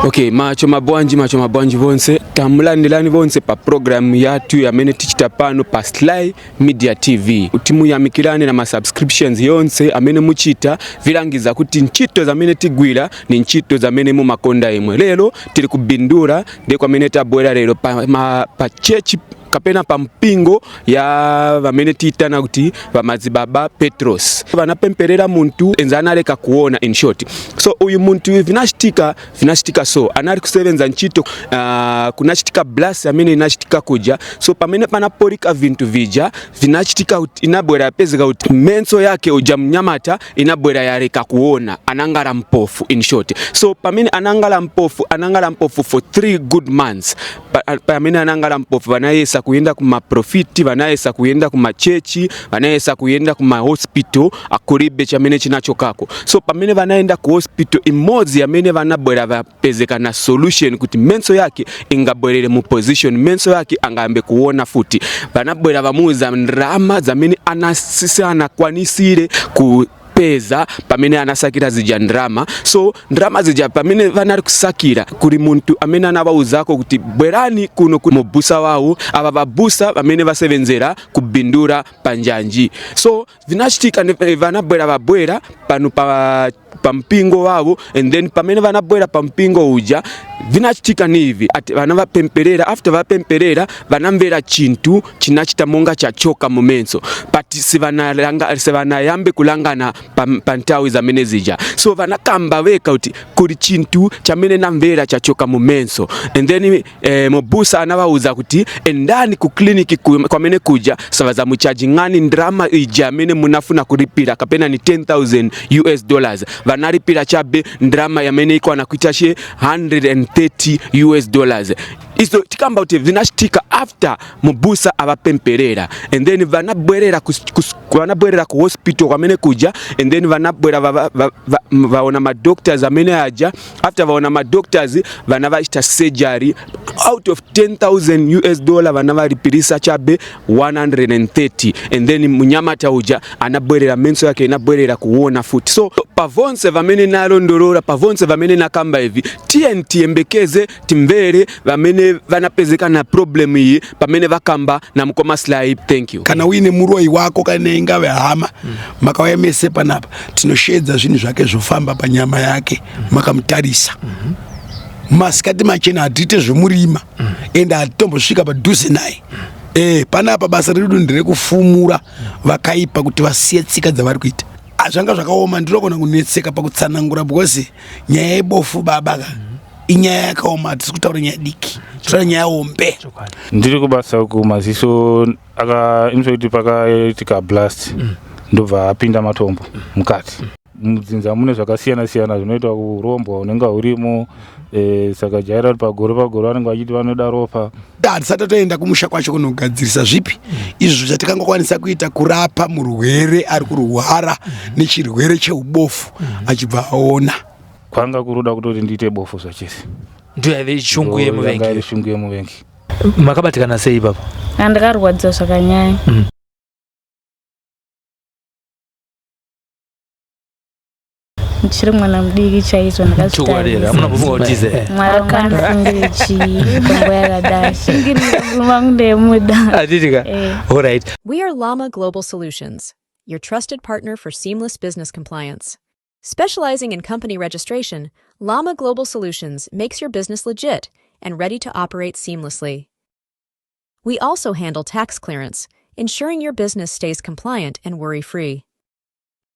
Okay, macho mabwanji vonse tamulandirani vonse pa program yatu yamene tichita pano pa SlyMediaTv. Utimu yamikirani na subscriptions yonse amene muchita vilangiza kuti nchito zamene tigwira ni nchito zamene mu makonda imwe. Lero tili ku Bindura ndeko amene tabwera lero pa church kapena pa mpingo ya vamene titana kuti va Madzibaba Petros. Vanapemperera muntu enzana leka kuona in short. So uyu muntu vinashitika so anali kusevenza nchito kunashitika blast amene inashitika kuja. So pamene panaporika vintu vija vinashitika inabwera pezeka kuti menso yake uja mnyamata inabwera yareka kuona anangala mpofu in short. So pamene anangala mpofu for 3 good months. Pamene anangala mpofu vanayesa kuenda kuma profiti, vanayesa kuenda kuma chechi, vanayesa kuenda kuma hospital akuribe chamene chinachokako. So pamene vanaenda ku hospital imozi amene vanabwera vapezeka na solution kuti menso yake ingabwerere mu position, menso yake angambe kuona futi. Vanabwera vamuza ndrama zamene anasisi anakwanisire ku peza pamene anasakira zija ndrama. So ndrama zija pamene vanali kusakira kuri muntu amene anabauzako kuti bwerani kuno mubusa wawo aba babusa pamene vasevenzera ku Bindura panjanji. So vinashitika vanabwera babwera pano pa mpingo wao, and then pamene vanabwera pa mpingo uja vinachitika nivi ati vanavapemperera. After vapemperera vanamvera chintu chinachita monga chachoka momenso but sivanayambe kulangana pa ntawi zamene zija. So vanakamba veka kuti kuri chintu chamene namvera chachoka momenso, and then mubusa anavauza kuti endani ku kliniki kwamene kuja savaza muchajingani ndrama ija amene munafuna kuripira kapena ni $10,000. Vanaripira chabe ndrama yamene iko anakuitashe $130. Iso tikamba uti vinashitika after mubusa abapemperera, and then vanabwerera ku hospital kwamene kuja, and then vanabwera vaona ma doctors amene aja. After vaona ma doctors vanavashita surgery. Out of $10,000 vanavaripirisa chabe 130, and then munyamata uja anabwerera menso yake inabwerera kuona futi. So pavonse vamene nalondolora, pavonse vamene nakamba hivi TNT embekeze timvere vamene vanapezeka na problem hii pamene vakamba na mkoma Sly. Thank you. Kana wine muroi wako kana ingawe hama makawemese panapa tinoshedza zvinhu zvake zvofamba panyama yake makamtarisa masikati machena atite zvomurima enda atombosvika padhuze naye. Panapa basa redu nderekufumura vakaipa kuti vasiye tsika dzavari kuita. Zvanga zvakaoma ndirokona kunetseka pakutsanangura because nyaya yebofu babaka inyaya yakaoma, tisi kutaura nyaya diki, tutaura nyaya hombe. Ndiri kubasa kumaziso imsoti pakaitika blast ndobva apinda matombo mukati. Mudzinza mune zvakasiyana siyana zvinoita kurombwa unenge urimo, saka jaira pagoro vanenge vachiti vanoda ropa. Hatisati toenda kumusha kwacho kunogadzirisa zvipi izvo zvatikangokwanisa kuita kurapa murwere ari kurwara nechirwere cheubofu achibva aona. Kwanga kuruda kutoti ndiite bofu zvachese. Ndio yave shungu yemuvengi. Yave shungu yemuvengi. Makabatikana sei baba? Andakarwadza zvakanyanya. Ndichiri mwana mudiki chaizvo ndakazvitarisa. Amuna kufunga utize. Mwari kanifungire chibongo yakadai. Shingirira kundemuda. Aditika. All right. We are Llama Global Solutions, your trusted partner for seamless business compliance. Specializing in company registration, Llama Global Solutions makes your business legit and ready to operate seamlessly. We also handle tax clearance, ensuring your business stays compliant and worry-free.